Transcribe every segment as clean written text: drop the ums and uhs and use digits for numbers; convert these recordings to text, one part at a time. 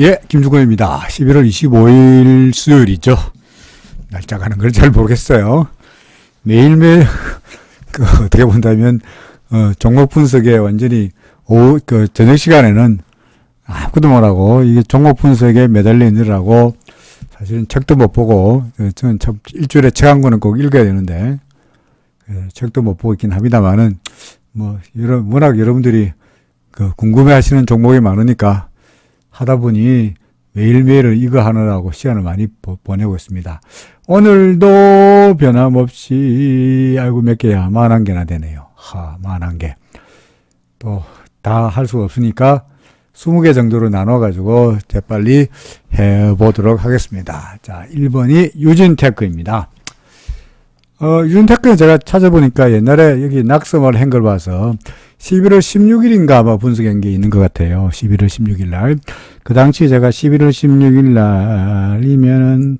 예, 김주건입니다. 11월 25일 수요일이죠. 날짜 가는 걸 잘 모르겠어요. 매일매일, 어떻게 본다면, 종목 분석에 완전히, 저녁 시간에는 아무것도 못하고, 이게 종목 분석에 매달려 있느라고, 사실은 책도 못 보고, 저는 일주일에 책 한 권은 꼭 읽어야 되는데, 책도 못 보고 있긴 합니다만은, 워낙 여러분들이, 궁금해 하시는 종목이 많으니까, 하다 보니 매일매일 이거 하느라고 시간을 많이 보내고 있습니다. 오늘도 변함없이, 아이고 몇 개야, 41개나 되네요. 41개. 또 다 할 수가 없으니까 20개 정도로 나눠가지고 재빨리 해보도록 하겠습니다. 자, 1번이 유진테크입니다. 유진테크는 제가 찾아보니까 옛날에 여기 낙서말 한 걸 봐서 11월 16일인가 아마 분석한 게 있는 것 같아요. 11월 16일 날. 그 당시 제가 11월 16일 날이면은,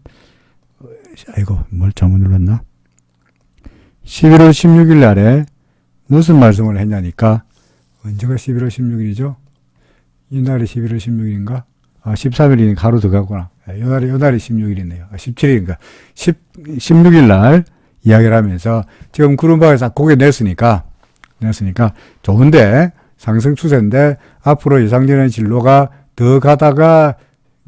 아이고, 뭘 잘못 눌렀나? 11월 16일 날에 무슨 말씀을 했냐니까, 언제가 11월 16일이죠? 이날이 11월 16일인가? 13일이니까 하루 더 가구나. 요날이 16일이네요. 17일인가? 16일 날 이야기를 하면서, 지금 구름박에서 고개 냈으니까 좋은데, 상승 추세인데, 앞으로 예상되는 진로가 더 가다가,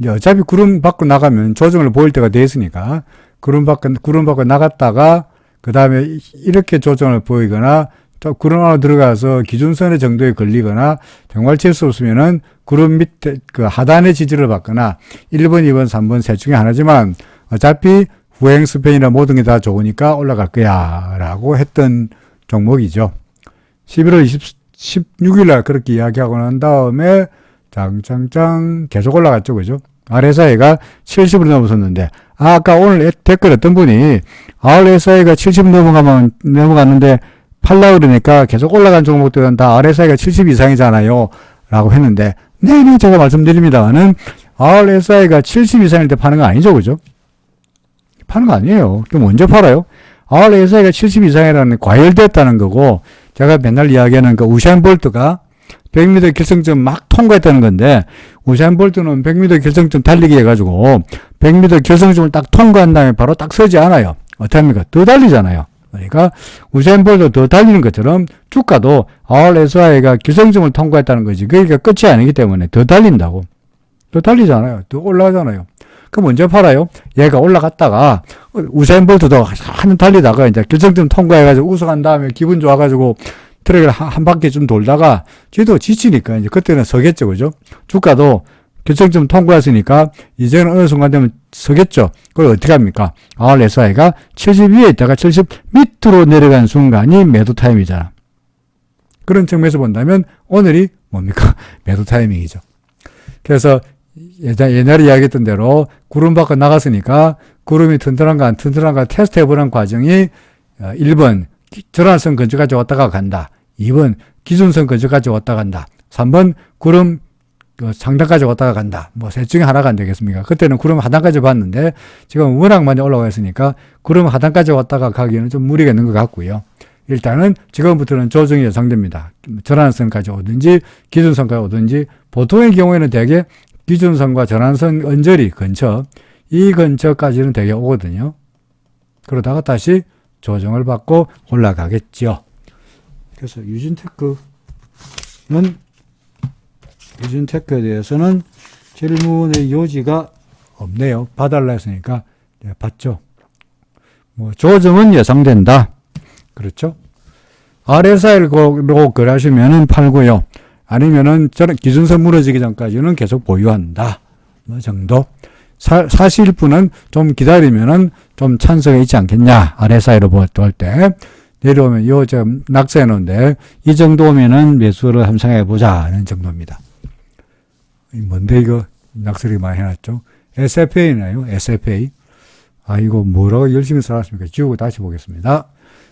어차피 구름 밖으로 나가면 조정을 보일 때가 됐으니까, 구름 밖으로 나갔다가, 그 다음에 이렇게 조정을 보이거나, 또 구름 안으로 들어가서 기준선의 정도에 걸리거나, 정말 칠 수 없으면은 구름 밑에, 하단의 지지를 받거나, 1번, 2번, 3번 셋 중에 하나지만, 어차피 후행 스팬이나 모든 게 다 좋으니까 올라갈 거야, 라고 했던 종목이죠. 11월 16일 날 그렇게 이야기하고 난 다음에 짱짱짱 계속 올라갔죠. 그죠? RSI가 70으로 넘어섰는데, 아까 오늘 댓글 어떤 분이 RSI가 70 넘어갔는데 팔라 그러니까 계속 올라간 종목들은 다 RSI가 70 이상이잖아요. 라고 했는데, 네네, 제가 말씀드립니다만은 RSI가 70 이상일 때 파는 거 아니죠. 그죠? 파는 거 아니에요. 그럼 언제 팔아요? RSI가 70 이상이라는 과열됐다는 거고, 제가 맨날 이야기하는 우사인 볼트가 100m 결승점 막 통과했다는 건데, 우사인 볼트는 100m 결승점 달리기 해가지고 100m 결승점을 딱 통과한 다음에 바로 딱 서지 않아요. 어떻게 합니까? 더 달리잖아요. 그러니까 우사인 볼트 더 달리는 것처럼 주가도 RSI가 결승점을 통과했다는 거지. 그러니까 끝이 아니기 때문에 더 달린다고. 더 달리잖아요. 더 올라가잖아요. 그럼 언제 팔아요? 얘가 올라갔다가 우사인 볼트도 한참 달리다가 이제 결승점 통과해가지고 우승한 다음에 기분 좋아가지고 트랙을 한 바퀴 좀 돌다가 쥐도 지치니까 이제 그때는 서겠죠. 그죠? 주가도 결승점 통과했으니까 이제는 어느 순간 되면 서겠죠. 그걸 어떻게 합니까? RSI가 70 위에 있다가 70 밑으로 내려간 순간이 매도 타임이잖아. 그런 측면에서 본다면 오늘이 뭡니까? 매도 타이밍이죠. 그래서 옛날에 이야기했던 대로 구름 밖으로 나갔으니까 구름이 튼튼한가 안 튼튼한가 테스트 해보는 과정이 1번 전환선 근처까지 왔다가 간다. 2번 기준선 근처까지 왔다가 간다. 3번 구름 상단까지 왔다가 간다. 셋 중에 하나가 안 되겠습니까? 그때는 구름 하단까지 봤는데 지금 워낙 많이 올라와 있으니까 구름 하단까지 왔다가 가기에는 좀 무리가 있는 것 같고요. 일단은 지금부터는 조정이 예상됩니다. 전환선까지 오든지 기준선까지 오든지 보통의 경우에는 대개 기준선과 전환선 언저리 근처, 이 근처까지는 되게 오거든요. 그러다가 다시 조정을 받고 올라가겠죠. 그래서 유진테크에 대해서는 질문의 요지가 없네요. 봐달라 했으니까 봤죠. 조정은 예상된다. 그렇죠? RSI를 거래하시면은 팔고요. 아니면은 저는 기준선 무너지기 전까지는 계속 보유한다. 정도. 사실 분은 좀 기다리면은 좀 찬스가 있지 않겠냐. RSI로 볼 때. 내려오면 좀 낙서해 놓은데 이 정도면은 매수를 함상해 보자는 정도입니다. 뭔데 이거 낙서를 많이 해놨죠? SFA나요? SFA. 이거 뭐라고 열심히 써놨습니까? 지우고 다시 보겠습니다.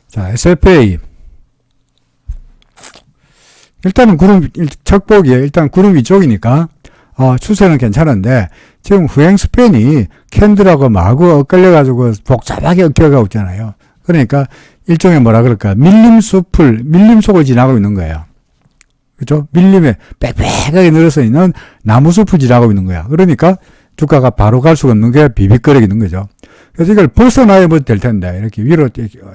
자, SFA. 일단은 척보기에 일단 구름 위쪽이니까, 추세는 괜찮은데, 지금 후행 스팬이 캔들하고 마구 엇갈려가지고 복잡하게 엇갈려가고 있잖아요. 그러니까 일종의 밀림속을 지나고 있는 거예요. 그죠? 밀림에 빽빽하게 늘어서 있는 나무숲을 지나고 있는 거야. 그러니까 주가가 바로 갈 수가 없는 게 비비거리는 거죠. 그래서 이걸 벗어나야 뭐 될 텐데, 이렇게 위로,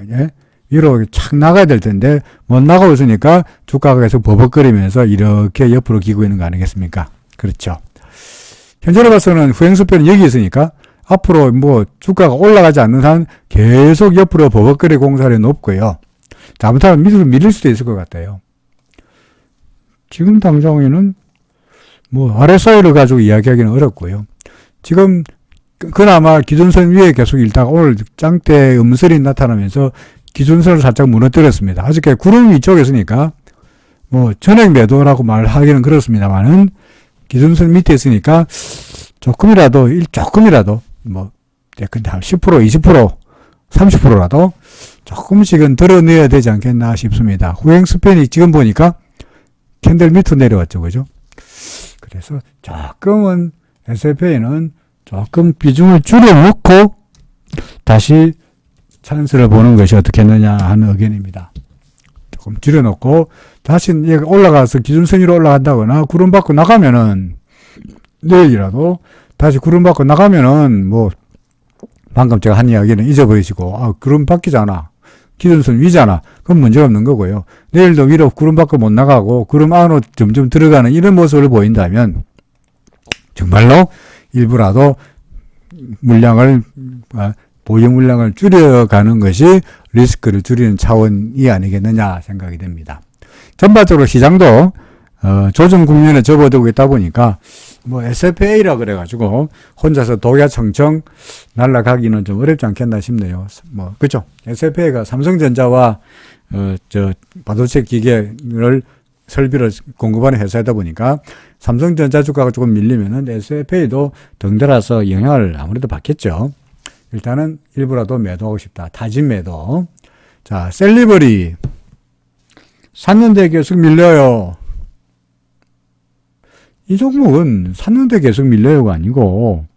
예? 위로 착 나가야 될 텐데, 못 나가고 있으니까 주가가 계속 버벅거리면서 이렇게 옆으로 기고 있는 거 아니겠습니까? 그렇죠. 현재로 봐서는 후행수표는 여기 있으니까 앞으로 뭐 주가가 올라가지 않는 한 계속 옆으로 버벅거릴 공사율이 높고요. 잘못하면 밑으로 밀릴 수도 있을 것 같아요. 지금 당장에는 뭐 RSI를 가지고 이야기하기는 어렵고요. 지금 그나마 기준선 위에 계속 일다가 오늘 짱대 음설이 나타나면서 기준선을 살짝 무너뜨렸습니다. 아직 구름 위쪽에 있으니까 뭐 전액 매도라고 말하기는 그렇습니다만은 기준선 밑에 있으니까 조금이라도 뭐 근데 한 10%, 20%, 30%라도 조금씩은 드러내야 되지 않겠나 싶습니다. 후행 스팬이 지금 보니까 캔들 밑으로 내려왔죠, 그죠? 그래서 조금은 SFA는 조금 비중을 줄여놓고 다시 찬스를 보는 것이 어떻겠느냐 하는 의견입니다. 조금 줄여놓고 다시 올라가서 기준선 위로 올라간다거나 구름 밖으로 나가면은 내일이라도 다시 구름 밖으로 나가면은 뭐 방금 제가 한 이야기는 잊어버리시고 구름 밖이잖아. 기준선 위잖아. 그건 문제가 없는 거고요. 내일도 위로 구름 밖으로 못 나가고 구름 안으로 점점 들어가는 이런 모습을 보인다면 정말로 일부라도 물량을 보유 물량을 줄여가는 것이 리스크를 줄이는 차원이 아니겠느냐 생각이 됩니다. 전반적으로 시장도 조정 국면에 접어들고 있다 보니까 뭐 SFA라 그래가지고 혼자서 독야청청 날아가기는 좀 어렵지 않겠나 싶네요. 뭐 그죠? SFA가 삼성전자와 반도체 기계를 설비를 공급하는 회사이다 보니까 삼성전자 주가가 조금 밀리면은 SFA도 덩달아서 영향을 아무래도 받겠죠. 일단은 일부라도 매도하고 싶다. 타진 매도. 자, 셀리버리. 샀는데 계속 밀려요. 이 종목은 샀는데 계속 밀려요가 아니고,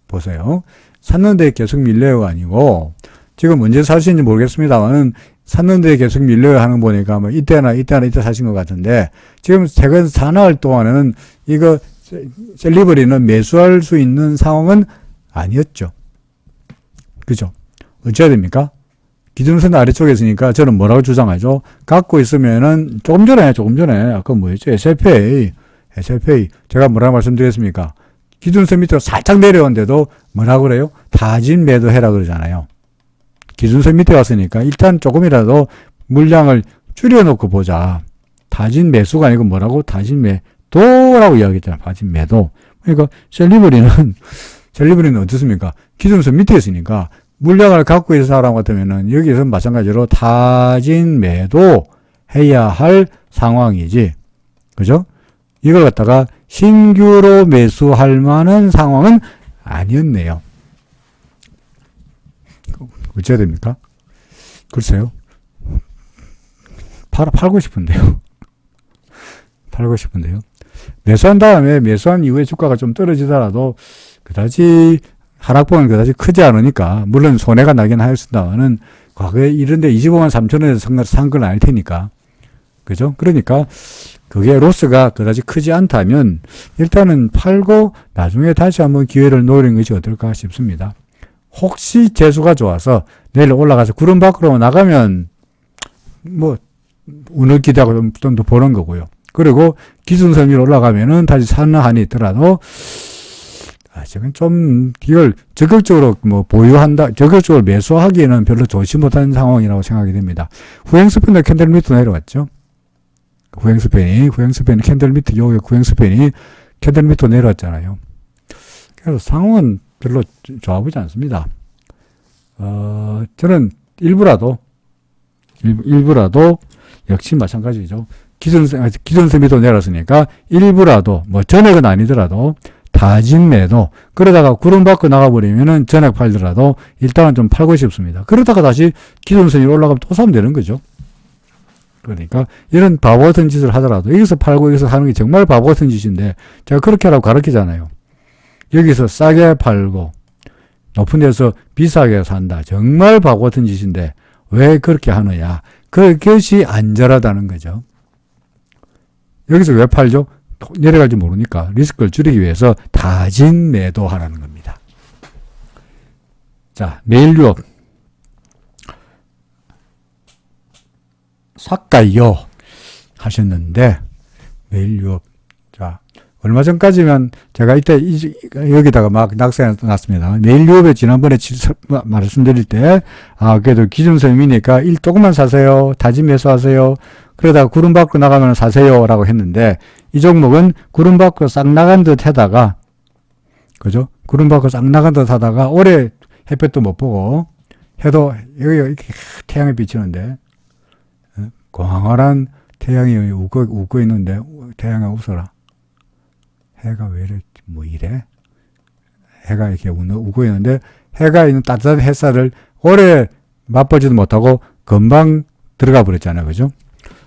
보세요. 샀는데 계속 밀려요가 아니고, 지금 언제 사시는지 모르겠습니다만은, 샀는데 계속 밀려요 하는 거 보니까 뭐 이때 사신 것 같은데, 지금 최근 사나흘 동안에는 이거 셀리버리는 매수할 수 있는 상황은 아니었죠. 그죠? 어찌해야 됩니까? 기준선 아래쪽에 있으니까 저는 뭐라고 주장하죠? 갖고 있으면은 조금 전에 아까 뭐였죠? SFA 제가 뭐라고 말씀드렸습니까? 기준선 밑으로 살짝 내려온데도 뭐라고 그래요? 타진 매도해라 그러잖아요. 기준선 밑에 왔으니까 일단 조금이라도 물량을 줄여놓고 보자. 타진 매수가 아니고 뭐라고? 타진 매도라고 이야기했잖아요. 타진 매도. 그러니까 셀리버리는 어떻습니까? 기준선 밑에 있으니까 물량을 갖고 있는 사람 같으면은 여기서 마찬가지로 타진 매도 해야 할 상황이지. 그죠? 이걸 갖다가 신규로 매수할 만한 상황은 아니었네요. 어째야 됩니까? 글쎄요. 팔고 싶은데요. 매수한 다음에 매수한 이후에 주가가 좀 떨어지더라도 그다지 하락폭은 그다지 크지 않으니까 물론 손해가 나긴 하였습니다만은 과거에 이런데 25만 3천원에서 산 건 아닐 테니까 그죠? 그러니까 그게 로스가 그다지 크지 않다면 일단은 팔고 나중에 다시 한번 기회를 노리는 것이 어떨까 싶습니다. 혹시 재수가 좋아서 내일 올라가서 구름 밖으로 나가면 뭐 운을 기대하고 좀 더 보는 거고요. 그리고 기준선 위로 올라가면은 다시 사는 한이 있더라도 지금 좀 이걸 적극적으로 적극적으로 매수하기에는 별로 좋지 못한 상황이라고 생각이 됩니다. 후행스팬도 캔들 밑으로 내려왔죠. 후행스팬이 캔들 밑에 여기 후행스팬이 캔들 밑으로 내려왔잖아요. 그래서 상황은 별로 좋아 보이지 않습니다. 저는 일부라도 역시 마찬가지죠. 기존선 밑으로 내렸으니까 일부라도 뭐 전액은 아니더라도 타진 매도 그러다가 구름 밖으로 나가버리면은 전액 팔더라도 일단은 좀 팔고 싶습니다. 그러다가 다시 기존선 위로 올라가면 또 사면 되는 거죠. 그러니까 이런 바보 같은 짓을 하더라도 여기서 팔고 여기서 사는 게 정말 바보 같은 짓인데 제가 그렇게 하라고 가르치잖아요. 여기서 싸게 팔고 높은 데서 비싸게 산다. 정말 바보 같은 짓인데 왜 그렇게 하느냐. 그것이 안전하다는 거죠. 여기서 왜 팔죠? 내려갈지 모르니까 리스크를 줄이기 위해서 타진 매도하라는 겁니다. 자, 매일 유업. 살까요? 하셨는데, 매일 유업. 자, 얼마 전까지면 제가 이때 여기다가 막 낙서해 놨습니다. 매일 유업에 지난번에 말씀드릴 때, 그래도 기준선이니까 조금만 사세요. 타진 매수하세요. 그러다가 구름 밖으로 나가면 사세요. 라고 했는데, 이 종목은 구름 밖으로 싹 나간 듯 하다가, 그죠? 구름 밖으로 싹 나간 듯 하다가, 올해 햇볕도 못 보고, 해도, 여기 이렇게 태양이 비치는데, 광활한 태양이 웃고 있는데, 태양아 웃어라. 해가 왜 이래, 뭐 이래? 해가 이렇게 웃고 있는데, 해가 있는 따뜻한 햇살을 오래 맛보지도 못하고, 금방 들어가 버렸잖아요. 그죠?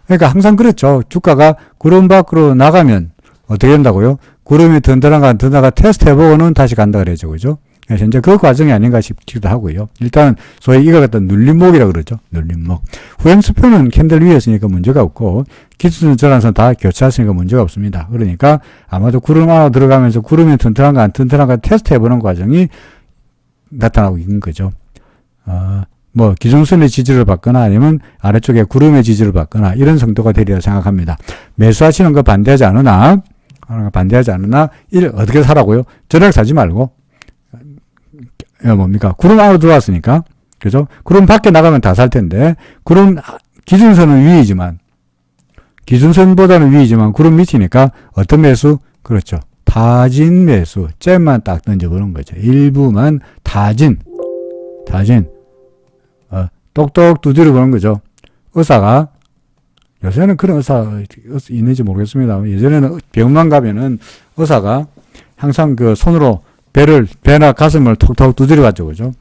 그러니까 항상 그렇죠. 주가가 구름 밖으로 나가면 어떻게 된다고요? 구름이 든든한가 테스트 해보고는 다시 간다 그러죠. 그죠? 현재 그 과정이 아닌가 싶기도 하고요. 일단 소위 이걸 갖다 눌림목이라고 그러죠. 눌림목. 후행수표는 캔들 위에 있으니까 문제가 없고 기준선 전환선 다 교차했으니까 문제가 없습니다. 그러니까 아마도 구름 안으로 들어가면서 구름이 튼튼한가 안 튼튼한가 테스트 해보는 과정이 나타나고 있는 거죠. 뭐 기준선의 지지를 받거나 아니면 아래쪽에 구름의 지지를 받거나 이런 정도가 되리라 생각합니다. 매수하시는 거 반대하지 않으나 어떻게 사라고요? 전액 사지 말고 뭡니까? 구름 안으로 들어왔으니까 그죠? 구름 밖에 나가면 다 살 텐데 구름 기준선은 위이지만 기준선보다는 위이지만 구름 밑이니까 어떤 매수? 그렇죠. 타진 매수 잼만 딱 던져보는 거죠. 일부만 타진 똑똑 두드려 보는 거죠. 의사가 요새는 그런 의사 있는지 모르겠습니다. 예전에는 병원 가면은 의사가 항상 그 손으로 배나 가슴을 톡톡 두드려 봤죠. 그죠?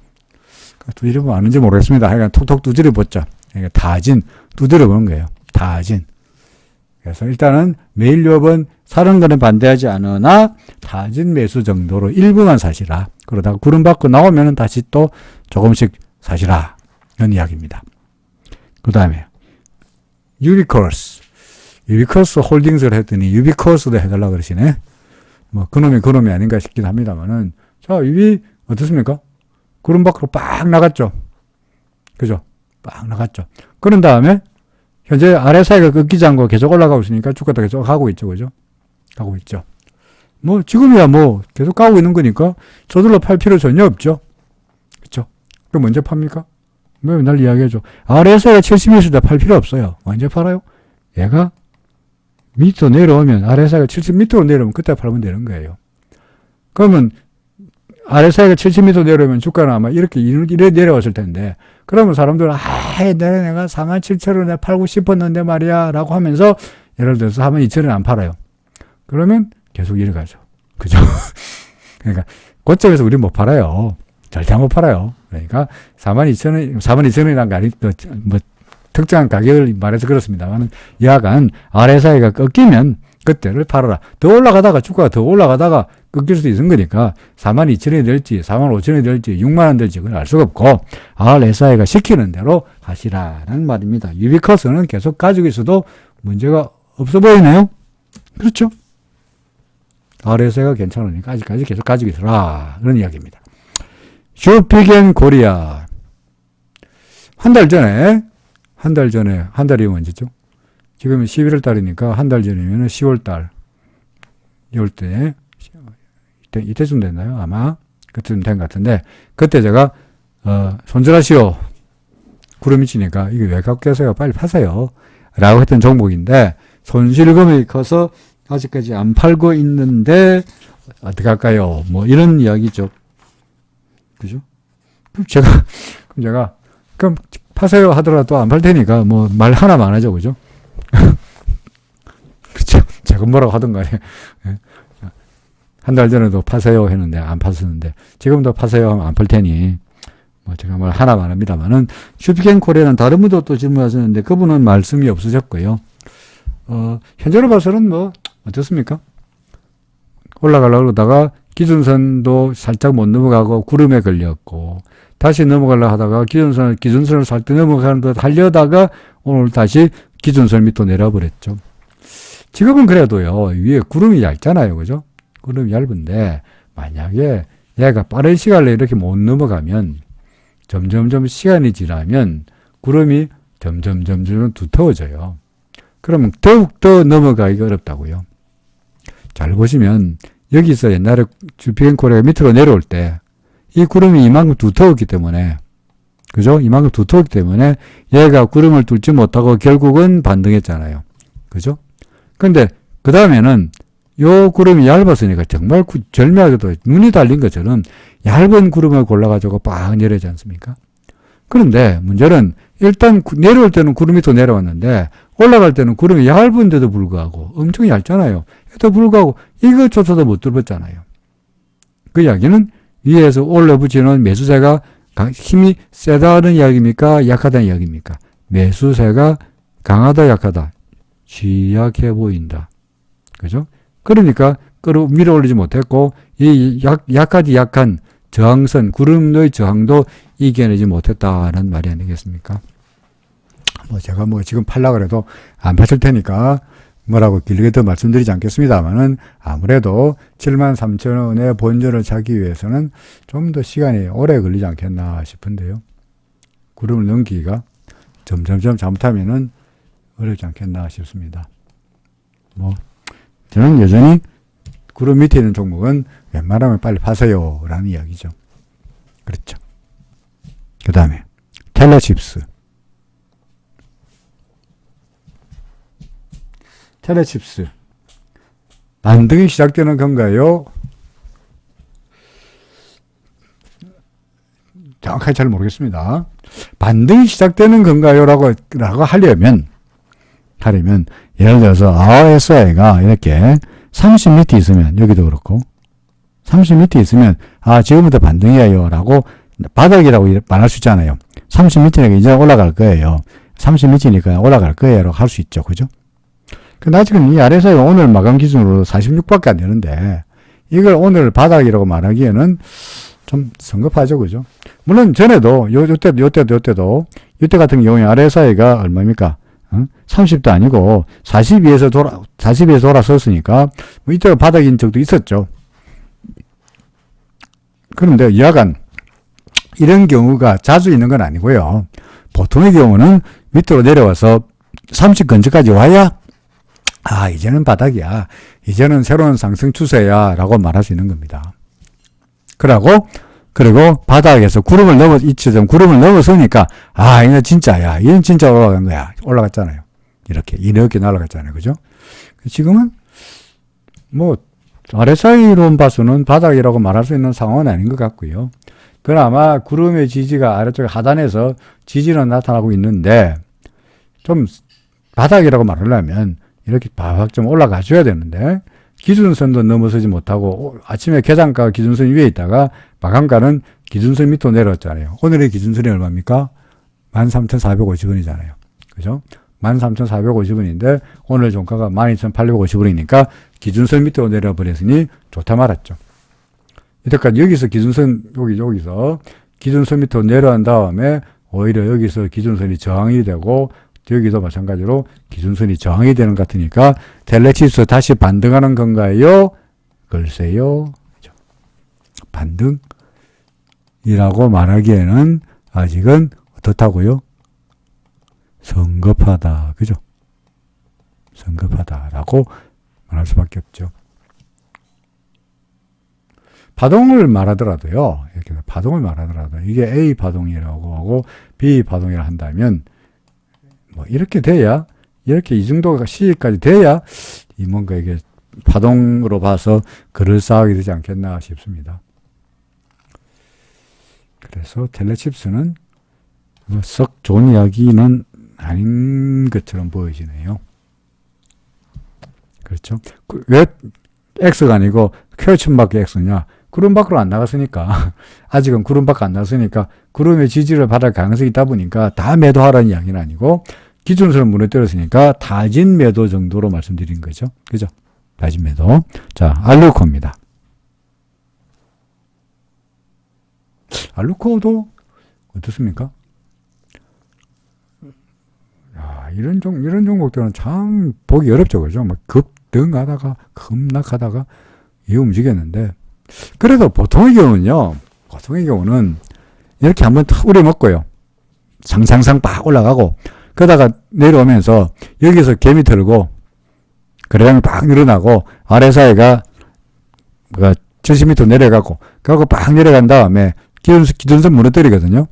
두드려 보면 아는지 모르겠습니다. 하여간 톡톡 두드려 봤죠. 그러니까 타진 두드려 보는 거예요. 타진. 그래서 일단은 매일 유업은 사는 거는 반대하지 않으나 타진 매수 정도로 일부만 사시라. 그러다가 구름 밖으로 나오면은 다시 또 조금씩 사시라. 이런 이야기입니다. 그 다음에 유비코스 홀딩스를 했더니 유비코스도 해달라 그러시네. 뭐 그놈이 아닌가 싶기도 합니다만은 자 유비 어떻습니까? 구름 밖으로 빡 나갔죠. 그죠? 빡 나갔죠. 그런 다음에 현재 아래 사이가 끊기지 않고 계속 올라가고 있으니까 주가도 계속 가고 있죠. 그죠? 가고 있죠. 뭐 지금이야 뭐 계속 가고 있는 거니까 저들로 팔 필요 전혀 없죠. 그렇죠? 그럼 언제 팝니까? 왜 맨날 이야기해줘. 아래에서가 70일 때 팔 필요 없어요. 언제 팔아요? 얘가 밑으로 내려오면, 아래에서가 70m로 내려오면 그때 팔면 되는 거예요. 그러면, 아래에서가 70m 내려오면 주가는 아마 이렇게 내려왔을 텐데, 그러면 사람들은, 내가 47,000원에 내가 팔고 싶었는데 말이야, 라고 하면서, 예를 들어서 42,000원에 안 팔아요. 그러면 계속 이래 가죠. 그죠? 그러니까, 고점에서 우리 못 팔아요. 절대 못 팔아요. 그러니까 42,000원이란 게 아니, 뭐 특정한 가격을 말해서 그렇습니다만 여하간 아래 사이가 꺾이면 그때를 팔아라. 더 올라가다가 주가가 더 올라가다가 꺾일 수도 있는 거니까 42,000원이 될지 45,000원이 될지 6만원 될지 그걸 알 수가 없고 아래 사이가 시키는 대로 하시라는 말입니다. 유비커스는 계속 가지고 있어도 문제가 없어 보이네요. 그렇죠? 아래 사이가 괜찮으니까 아직까지 계속 가지고 있어라. 그런 이야기입니다. 쇼픽앤 코리아. 한 달 전에, 한 달이 언제죠? 지금 11월 달이니까 한 달 전이면 10월 달, 2월 때, 이때쯤 됐나요? 아마. 그때쯤 된 것 같은데, 그때 제가, 손절하시오. 구름이 치니까, 이게 왜 갖고 계세요? 빨리 파세요. 라고 했던 종목인데, 손실금이 커서 아직까지 안 팔고 있는데, 어떡할까요? 뭐, 이런 이야기죠. 그죠? 그럼 그럼 파세요 하더라도 안 팔 테니까, 뭐, 말 하나만 하죠. 그죠? 그쵸? 제가 뭐라고 하던 거예요. 한 달 전에도 파세요 했는데, 안 팠었는데, 지금도 파세요 하면 안 팔 테니, 뭐, 제가 말 하나만 합니다만은, 슈피켄 코리아는 다른 분도 또 질문하셨는데, 그분은 말씀이 없으셨고요. 현재로 봐서는 뭐, 어떻습니까? 올라가려고 그러다가, 기준선도 살짝 못 넘어가고 구름에 걸렸고 다시 넘어가려고 하다가 기준선을 살짝 넘어가는 듯 하려다가 오늘 다시 기준선 밑으로 내려버렸죠. 지금은 그래도요, 위에 구름이 얇잖아요. 그죠? 구름이 얇은데, 만약에 얘가 빠른 시간 내에 이렇게 못 넘어가면, 점점점 시간이 지나면, 구름이 점점 두터워져요. 그러면 더욱더 넘어가기가 어렵다고요. 잘 보시면, 여기서 옛날에 주피겐코레가 밑으로 내려올 때, 이 구름이 이만큼 두터웠기 때문에, 그죠? 이만큼 두터웠기 때문에, 얘가 구름을 뚫지 못하고 결국은 반등했잖아요. 그죠? 근데, 그 다음에는, 요 구름이 얇았으니까 정말 절묘하게도 눈이 달린 것처럼 얇은 구름을 골라가지고 빡 내려지 않습니까? 그런데 문제는 일단 내려올 때는 구름이 더 내려왔는데 올라갈 때는 구름이 얇은데도 불구하고 엄청 얇잖아요. 에도 불구하고 이것조차도 못 뚫었잖아요. 그 이야기는 위에서 올라붙이는 매수세가 힘이 세다는 이야기입니까? 약하다는 이야기입니까? 매수세가 강하다, 약하다? 취약해 보인다. 그죠? 그러니까 밀어 올리지 못했고 이 약하디 약한 저항선, 구름의 저항도 이겨내지 못했다는 말이 아니겠습니까? 제가 지금 팔라고 해도 안 파실 테니까 뭐라고 길게 더 말씀드리지 않겠습니다만은 아무래도 73,000원의 본전을 찾기 위해서는 좀 더 시간이 오래 걸리지 않겠나 싶은데요. 구름을 넘기기가 점점점 잘못하면은 어렵지 않겠나 싶습니다. 저는 여전히 구름 밑에 있는 종목은 웬만하면 빨리 파세요 라는 이야기죠. 그렇죠. 그 다음에 텔레칩스. 반등이 시작되는 건가요? 정확하게 잘 모르겠습니다. 반등이 시작되는 건가요? 라고 하려면 예를 들어서 RSI가 이렇게 30 밑에 있으면 여기도 그렇고 30 밑에 있으면 지금부터 반등이에요 라고 바닥이라고 말할 수 있잖아요. 30 밑이니까 이제 올라갈 거예요. 30 밑이니까 올라갈 거예요 라고 할 수 있죠. 그죠? 근데 아직은 이 RSI가 오늘 마감 기준으로 46밖에 안 되는데 이걸 오늘 바닥이라고 말하기에는 좀 성급하죠. 그죠? 물론 전에도 요때도 이때 같은 경우에 RSI가 얼마입니까? 30도 아니고 42에서 돌아섰으니까 이때가 바닥인 적도 있었죠. 그런데 여하간 이런 경우가 자주 있는 건 아니고요. 보통의 경우는 밑으로 내려와서 30 근처까지 와야 이제는 바닥이야. 이제는 새로운 상승 추세야 라고 말할 수 있는 겁니다. 그리고 바닥에서 구름을 넘어서니까 이거 진짜야. 이건 진짜 올라간 거야. 올라갔잖아요. 이렇게 날아갔잖아요. 그죠? 지금은 RSI론 봐서는 바닥이라고 말할 수 있는 상황은 아닌 것 같고요. 그나마 구름의 지지가 아래쪽 하단에서 지지는 나타나고 있는데 좀 바닥이라고 말하려면 이렇게 바닥 좀 올라가줘야 되는데 기준선도 넘어서지 못하고 아침에 개장가 기준선 위에 있다가 마감가는 기준선 밑으로 내려왔잖아요. 오늘의 기준선이 얼마입니까? 13,450원이잖아요. 그죠? 13,450원인데 오늘 종가가 12,850원이니까 기준선 밑으로 내려버렸으니 좋다 말았죠. 이때까지 여기서 기준선 여기서 기준선 밑으로 내려간 다음에 오히려 여기서 기준선이 저항이 되고 여기도 마찬가지로 기준선이 저항이 되는 것 같으니까 텔레칩스 다시 반등하는 건가요? 글쎄요. 반등이라고 말하기에는 아직은 어떻다고요? 성급하다. 그죠? 성급하다라고 말할 수밖에 없죠. 파동을 말하더라도요. 이게 A 파동이라고 하고 B 파동이라 한다면 이렇게 돼야 이렇게 이 정도가 C까지 돼야 뭔가 이게 파동으로 봐서 그럴싸하게 되지 않겠나 싶습니다. 그래서 텔레칩스는 썩 좋은 이야기는 아닌 것처럼 보여지네요. 그렇죠? 왜 X가 아니고 퀘어천밖에 X냐? 구름 밖으로 안 나갔으니까 아직은 구름 밖에 안 나갔으니까 구름의 지지를 받을 가능성이 있다 보니까 다 매도하라는 이야기는 아니고 기준선을 무너뜨렸으니까 타진 매도 정도로 말씀드린 거죠. 그죠? 타진 매도. 자, 알루코입니다. 알루코도 어떻습니까? 이런 종목들은 참 보기 어렵죠. 그죠? 막 급등하다가, 급락하다가, 이 움직였는데, 그래도 보통의 경우는, 이렇게 한번 탁 우려먹고요. 상상상 빡 올라가고, 그러다가 내려오면서, 여기서 개미 털고, 거래량이 빡 늘어나고, 아래 사이가, 70m 내려가고, 그하고 빡 내려간 다음에, 기준선 무너뜨리거든요.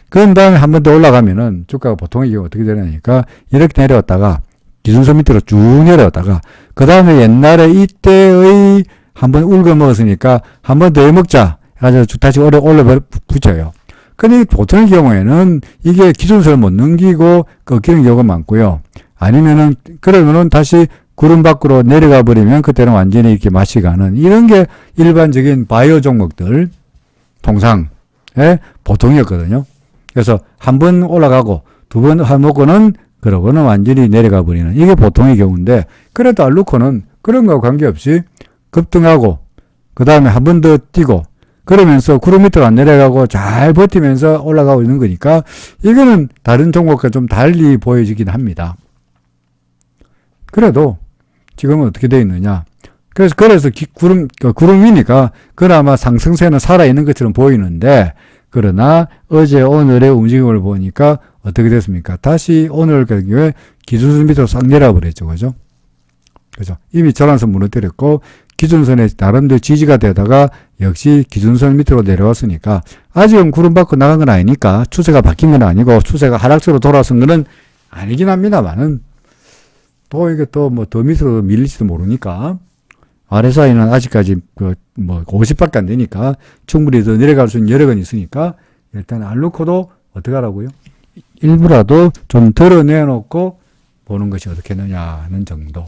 그런 다음에 한 번 더 올라가면은 주가가 보통의 경우 어떻게 되냐니까 이렇게 내려왔다가 기준선 밑으로 쭉 내려왔다가 그 다음에 옛날에 이때의 한 번 울고 먹었으니까 한 번 더 해먹자 해가지고 다시 올려 붙여요. 근데 보통의 경우에는 이게 기준선을 못 넘기고 꺾이는 경우가 많고요. 아니면은 그러면은 다시 구름 밖으로 내려가 버리면 그때는 완전히 이렇게 맛이 가는 이런 게 일반적인 바이오 종목들 통상의 보통이었거든요. 그래서 한 번 올라가고 두 번 해먹고는 그러고는 완전히 내려가 버리는 이게 보통의 경우인데 그래도 알루코는 그런 거와 관계없이 급등하고 그 다음에 한 번 더 뛰고 그러면서 구름 밑으로 안 내려가고 잘 버티면서 올라가고 있는 거니까 이거는 다른 종목과 좀 달리 보여지긴 합니다. 그래도 지금은 어떻게 되어 있느냐. 그래서 구름 위니까 그나마 상승세는 살아있는 것처럼 보이는데 그러나 어제 오늘의 움직임을 보니까 어떻게 됐습니까? 다시 오늘 경우에 기준선 밑으로 싹 내려버렸죠. 그죠? 그죠? 이미 전환선 무너뜨렸고 기준선에 나름대로 지지가 되다가 역시 기준선 밑으로 내려왔으니까 아직은 구름 밖으로 나간 건 아니니까 추세가 바뀐 건 아니고 추세가 하락세로 돌아선 거는 아니긴 합니다만은 또 이게 또 뭐 더 밑으로 밀릴지도 모르니까 RSI는 아직까지 50밖에 안 되니까 충분히 더 내려갈 수 있는 여력은 있으니까 일단 알루코도 어떻게 하라고요? 일부라도 좀 덜어내놓고 보는 것이 어떻게 되느냐는 정도.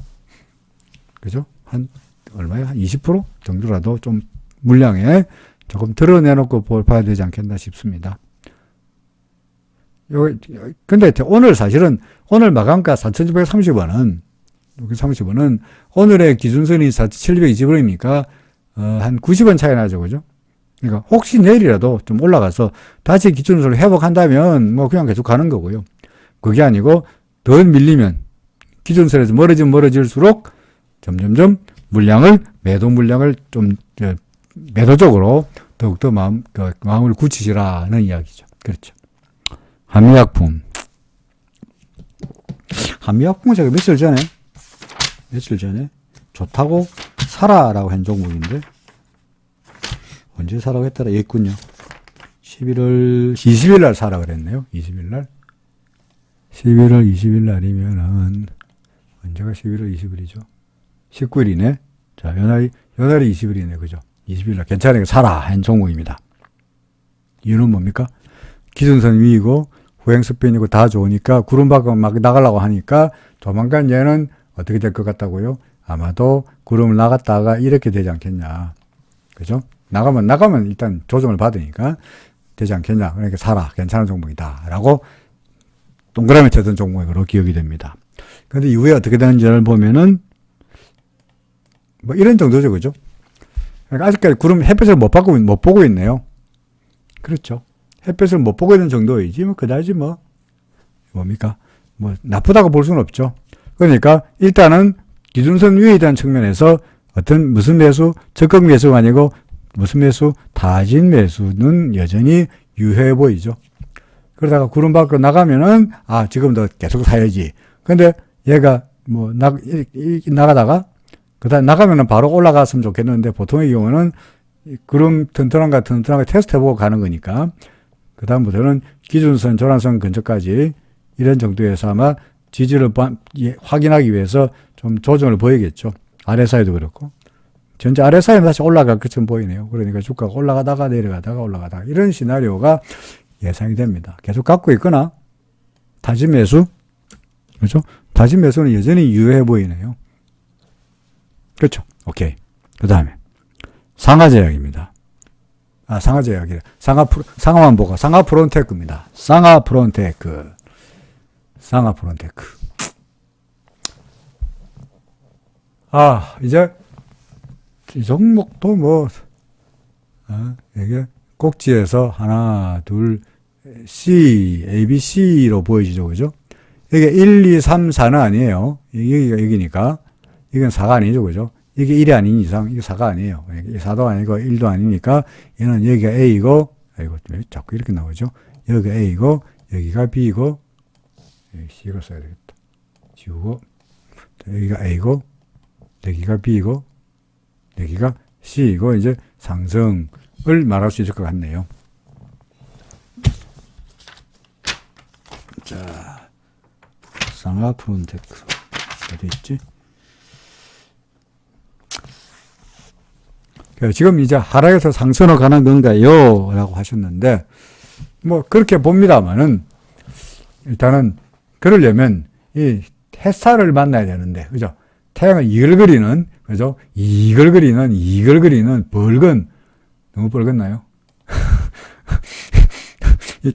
그죠? 한 얼마야? 한 20% 정도라도 좀 물량에 조금 덜어내놓고 봐야 되지 않겠나 싶습니다. 근데 오늘 사실은 오늘 마감가 4,930원은 여기 30원은 오늘의 기준선이 4,720원이니까 한 90원 차이 나죠. 그죠? 그러니까 혹시 내일이라도 좀 올라가서 다시 기준선을 회복한다면 뭐 그냥 계속 가는 거고요. 그게 아니고 더 밀리면 기준선에서 멀어지면 멀어질수록 점점점 매도 물량을 좀 매도적으로 더욱더 마음을 굳히시라는 이야기죠. 그렇죠. 한미약품 제가 며칠 전에 좋다고 사라라고 한 종목인데 언제 사라고 했더라? 있군요. 11월 20일 날 사라 그랬네요. 20일 날. 11월 20일 날이면은 언제가 11월 20일이죠? 19일이네. 자, 연날이 20일이네. 그죠? 20일 날 괜찮으니까 사라 한 종목입니다. 이유는 뭡니까? 기준선 위이고 후행스핀이고 다 좋으니까 구름 밖으로 막 나가려고 하니까 조만간 얘는 어떻게 될 것 같다고요? 아마도 구름을 나갔다가 이렇게 되지 않겠냐. 그죠? 나가면 일단 조정을 받으니까 되지 않겠냐. 그러니까 사라. 괜찮은 종목이다. 라고 동그라미 쳤던 종목으로 기억이 됩니다. 근데 이후에 어떻게 되는지를 보면은 뭐 이런 정도죠. 그죠? 그러니까 아직까지 햇볕을 못 보고 있네요. 그렇죠. 햇볕을 못 보고 있는 정도이지, 그다지 뭡니까? 나쁘다고 볼 수는 없죠. 그러니까, 일단은, 기준선 위에 대한 측면에서 무슨 매수, 적극 매수가 아니고, 무슨 매수, 타진 매수는 여전히 유효해 보이죠. 그러다가 구름 밖으로 나가면은, 지금도 계속 사야지. 근데 얘가, 나가다가, 그 다음 나가면은 바로 올라갔으면 좋겠는데, 보통의 경우는, 구름 튼튼한가 테스트 해보고 가는 거니까, 그 다음부터는 기준선, 전환선 근처까지 이런 정도에서 아마 지지를 확인하기 위해서 좀 조정을 보이겠죠. RSI도 그렇고. 현재 RSI는 다시 올라갈 것처럼 보이네요. 그러니까 주가가 올라가다가 내려가다가 올라가다가 이런 시나리오가 예상이 됩니다. 계속 갖고 있거나 타진 매수. 그렇죠? 타진 매수는 여전히 유효해 보이네요. 그렇죠. 오케이. 그 다음에 상하제약입니다. 상하제약이래. 상하만 보고 상하프론테크입니다. 상하프론테크. 이제 이 종목도 이게 꼭지에서 하나, 둘, ABC, ABC로 보이시죠, 그죠? 이게 1, 2, 3, 4는 아니에요. 여기가 여기니까. 이건 4가 아니죠. 그죠? 이게 1이 아닌 이상, 이게 4가 아니에요. 4도 아니고 1도 아니니까, 얘는 여기가 A이고, 아이고, 왜 자꾸 이렇게 나오죠? 여기가 A이고, 여기가 B이고, C로 써야 되겠다. 지우고, 여기가 A고, 여기가 B이고, 여기가 C이고, 이제 상승을 말할 수 있을 것 같네요. 자, 상하프론테크. 어디 있지? 지금 이제 하락에서 상승으로 가는 건가요? 라고 하셨는데, 뭐, 그렇게 봅니다만은, 일단은, 그러려면, 이 햇살을 만나야 되는데, 그죠? 태양을 이글 그리는, 그죠? 이글 그리는 벌건, 너무 벌건나요? 이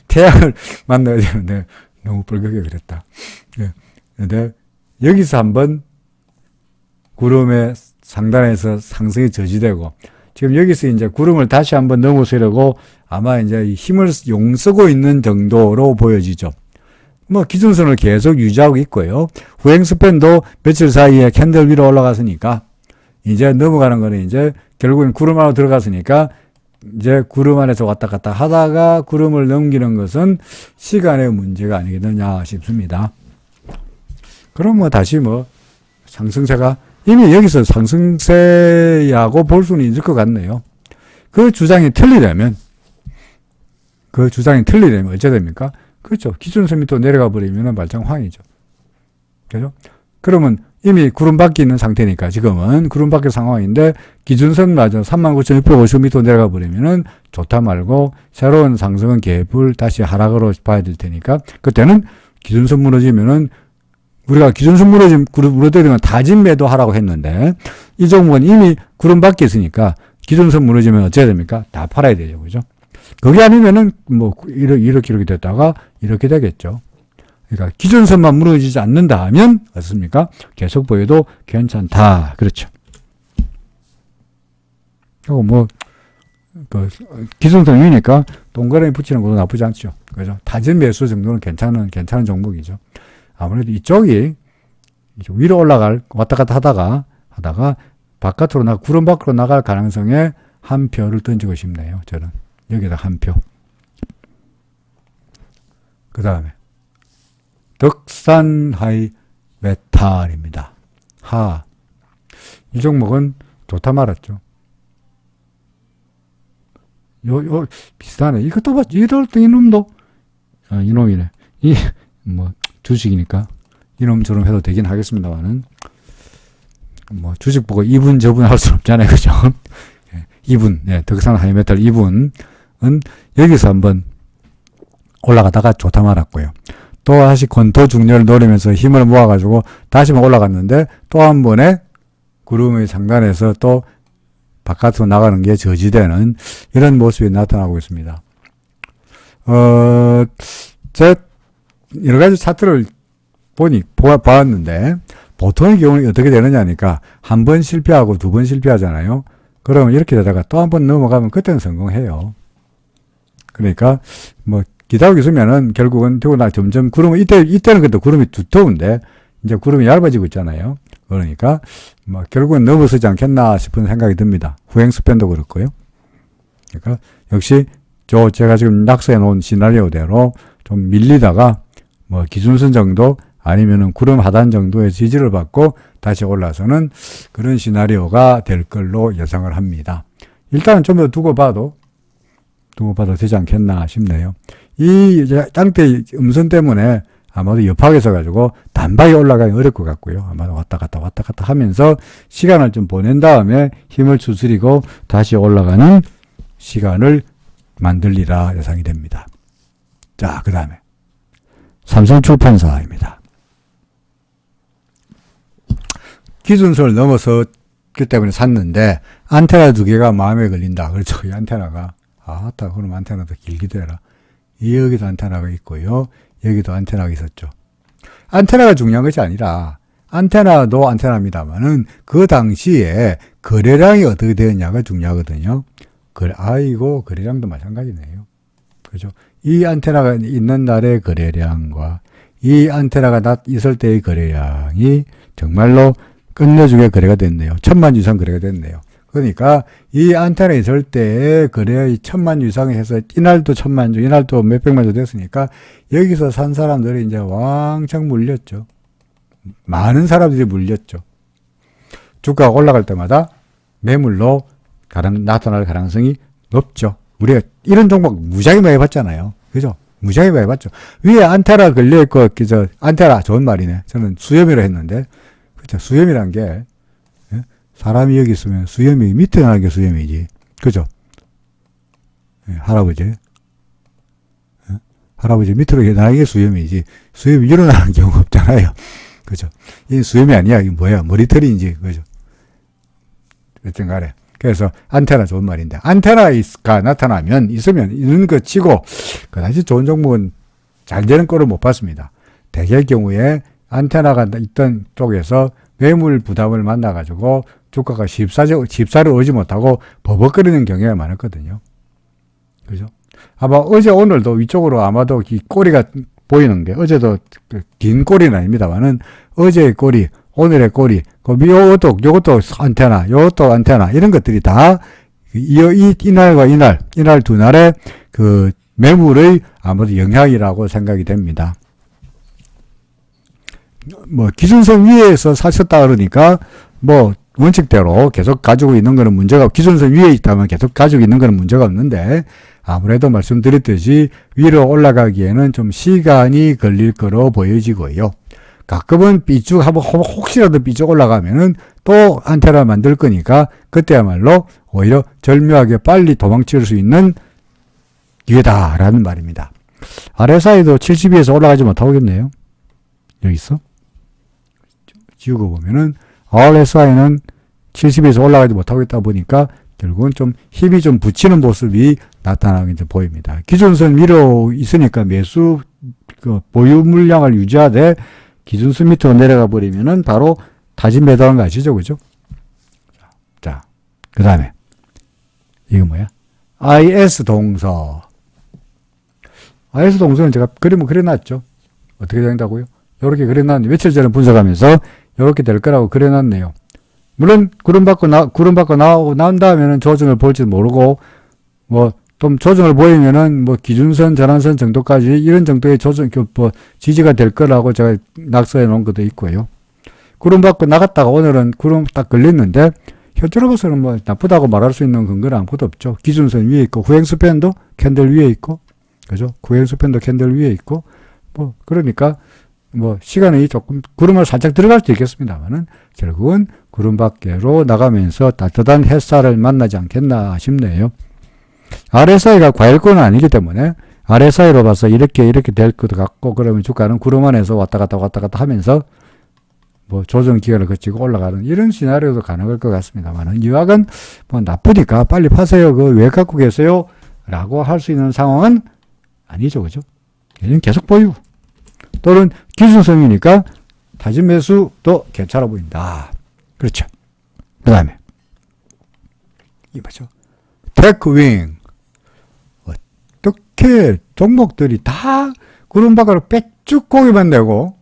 태양을 만나야 되는데, 너무 벌겋게 그랬다. 근데, 여기서 한번, 구름의 상단에서 상승이 저지되고, 지금 여기서 이제 구름을 다시 한번 넘어서려고 아마 이제 힘을 용쓰고 있는 정도로 보여지죠. 뭐, 기준선을 계속 유지하고 있고요. 후행스팬도 며칠 사이에 캔들 위로 올라갔으니까, 이제 넘어가는 거는 이제 결국엔 구름 안으로 들어갔으니까, 이제 구름 안에서 왔다 갔다 하다가 구름을 넘기는 것은 시간의 문제가 아니겠느냐 싶습니다. 그럼 뭐 다시 뭐, 상승세가 이미 여기서 상승세라고 볼 수는 있을 것 같네요. 그 주장이 틀리려면 어째 됩니까? 그렇죠. 기준선 밑으로 내려가 버리면 말짱황이죠. 그죠? 그러면 이미 구름 밖에 있는 상태니까 지금은 구름 밖의 상황인데 기준선마저 39,650m 내려가 버리면은 좋다 말고 새로운 상승은 개불 다시 하락으로 봐야 될 테니까 그때는 기준선 무너지면은 우리가 기준선 무너뜨리면 다진 매도 하라고 했는데, 이 종목은 이미 구름 밖에 있으니까, 기준선 무너지면 어째야 됩니까? 다 팔아야 되죠. 그죠? 그게 아니면은, 뭐, 이렇게 됐다가, 이렇게 되겠죠. 그러니까, 기준선만 무너지지 않는다 하면, 어떻습니까? 계속 보여도 괜찮다. 그렇죠. 그리고 뭐, 기준선 위니까, 동그라미 붙이는 것도 나쁘지 않죠. 그죠? 다진 매수 정도는 괜찮은 종목이죠. 아무래도 이쪽이 위로 왔다 갔다 하다가 바깥으로 구름 밖으로 나갈 가능성에 한 표를 던지고 싶네요. 저는 여기다 한 표. 그 다음에 덕산 하이 메탈입니다. 이 종목은 좋다 말았죠. 비슷하네. 이것도 봐. 이놈도 이놈이네. 주식이니까 이놈처럼 해도 되긴 하겠습니다만은 뭐 주식 보고 이분 저분 할 수는 없잖아요. 그죠? 이분, 덕산 하이메탈 이분은 여기서 한번 올라가다가 좋다 말았고요. 또 다시 권토 중렬을 노리면서 힘을 모아가지고 다시 올라갔는데 또 한 번에 구름의 상단에서 또 바깥으로 나가는 게 저지되는 이런 모습이 나타나고 있습니다. 여러 가지 차트를 보았는데, 보통의 경우는 어떻게 되느냐니까, 한 번 실패하고 두 번 실패하잖아요. 그러면 이렇게 되다가 또 한 번 넘어가면 그때는 성공해요. 그러니까, 뭐, 기다리고 있으면은 결국은 되고 점점 구름은 이때는 그래도 구름이 두터운데, 이제 구름이 얇아지고 있잖아요. 그러니까, 뭐, 결국은 넘어서지 않겠나 싶은 생각이 듭니다. 후행스팬도 그렇고요. 그러니까, 역시, 제가 지금 낙서해 놓은 시나리오대로 좀 밀리다가, 뭐 기준선 정도 아니면은 구름 하단 정도의 지지를 받고 다시 올라서는 그런 시나리오가 될 걸로 예상을 합니다. 일단은 좀 더 두고 봐도 되지 않겠나 싶네요. 이 땅대 음선 때문에 아마도 옆하게 서가지고 단박에 올라가기 어려울 것 같고요. 아마도 왔다 갔다 하면서 시간을 좀 보낸 다음에 힘을 추스리고 다시 올라가는 시간을 만들리라 예상이 됩니다. 자, 그 다음에 삼성출판사입니다. 기준선을 넘어섰기 때문에 샀는데 안테나 두 개가 마음에 걸린다. 그렇죠. 이 안테나가 그럼 안테나도 길기도 해라. 여기도 안테나가 있고요. 여기도 안테나가 있었죠. 안테나가 중요한 것이 아니라 안테나도 안테나입니다만은 그 당시에 거래량이 어떻게 되었냐가 중요하거든요. 거래량도 마찬가지네요. 그죠? 이 안테나가 있는 날의 거래량과 이 안테나가 있을 때의 거래량이 정말로 끝내주게 거래가 됐네요. 1000만 이상 거래가 됐네요. 그러니까 이 안테나 있을 때의 거래의 1000만 이상 해서 이날도 1000만 주, 이날도 몇백만 주 됐으니까 여기서 산 사람들이 이제 왕창 물렸죠. 많은 사람들이 물렸죠. 주가가 올라갈 때마다 매물로 나타날 가능성이 높죠. 우리가 이런 종목 무지하게 많이 봤잖아요. 그죠? 무지하게 많이 봤죠. 위에 안테나 걸려있고, 안테나 좋은 말이네. 저는 수염이라 했는데, 그죠? 수염이란 게, 사람이 여기 있으면 수염이 밑에 나는 게 수염이지. 그죠? 할아버지. 할아버지 밑으로 나는 게 수염이지. 수염이 일어나는 경우가 없잖아요. 그죠? 이 수염이 아니야. 이게 뭐야? 머리털인지. 그죠? 여튼 간에. 그래서 안테나 좋은 말인데, 안테나가 나타나면, 있는 거 치고, 그다지 좋은 종목은 잘 되는 꼴을 못 봤습니다. 대개의 경우에 안테나가 있던 쪽에서 매물 부담을 만나가지고 주가가 집사를 오지 못하고 버벅거리는 경우가 많았거든요. 그죠? 아마 오늘도 위쪽으로 아마도 이 꼬리가 보이는 게, 어제도 긴 꼬리는 아닙니다만은, 어제의 꼬리, 오늘의 꼬리, 요것도 안테나, 요것도 안테나, 이런 것들이 다, 이날과 이날 두 날의 그 매물의 아무래도 영향이라고 생각이 됩니다. 기준선 위에서 사셨다 그러니까, 원칙대로 계속 가지고 있는 거는 기준선 위에 있다면 계속 가지고 있는 거는 문제가 없는데, 아무래도 말씀드렸듯이 위로 올라가기에는 좀 시간이 걸릴 거로 보여지고요. 가끔은 혹시라도 삐쭉 올라가면은 또 안테나 만들 거니까 그때야말로 오히려 절묘하게 빨리 도망칠 수 있는 기회다라는 말입니다. RSI도 72에서 올라가지 못하겠네요. 여기 있어? 지우고 보면은 RSI는 70에서 올라가지 못하고 있다 보니까 결국은 좀 힘이 좀 붙이는 모습이 나타나게 보입니다. 기준선 위로 있으니까 매수 보유 물량을 유지하되 기준선 밑으로 내려가 버리면은 바로 다진 매도한 거 아시죠? 그죠? 자, 그 다음에 이거 뭐야? IS 동서. IS 동서는 제가 그림을 그려놨죠. 어떻게 된다고요? 이렇게 그려놨는데 며칠 전에 분석하면서 이렇게 될 거라고 그려놨네요. 물론 구름 받고 나온 다음에는 조정을 볼지 모르고 좀 조정을 보이면은 기준선, 전환선 정도까지 이런 정도의 지지가 될 거라고 제가 낙서해 놓은 것도 있고요. 구름 받고 나갔다가 오늘은 구름 딱 걸렸는데 현재로 봐서는 나쁘다고 말할 수 있는 근거는 아무것도 없죠. 기준선 위에 있고 후행스팬도 캔들 위에 있고, 그죠? 후행스팬도 캔들 위에 있고, 그러니까 시간이 조금 구름을 살짝 들어갈 수도 있겠습니다만은 결국은 구름 밖으로 나가면서 따뜻한 햇살을 만나지 않겠나 싶네요. RSI가 과열권은 아니기 때문에 RSI로 봐서 이렇게 될 것 같고, 그러면 주가는 구름 안에서 왔다 갔다 하면서 조정 기간을 거치고 올라가는 이런 시나리오도 가능할 것 같습니다만은 유학은 나쁘니까 빨리 파세요. 왜 갖고 계세요? 라고 할 수 있는 상황은 아니죠. 그죠? 얘는 계속 보유. 또는 기준성이니까 다진 매수도 괜찮아 보인다. 그렇죠. 그 다음에 이 뭐죠? 테크윙. 어떻게 종목들이 다 구름 밖으로 빼쭉 고기만 내고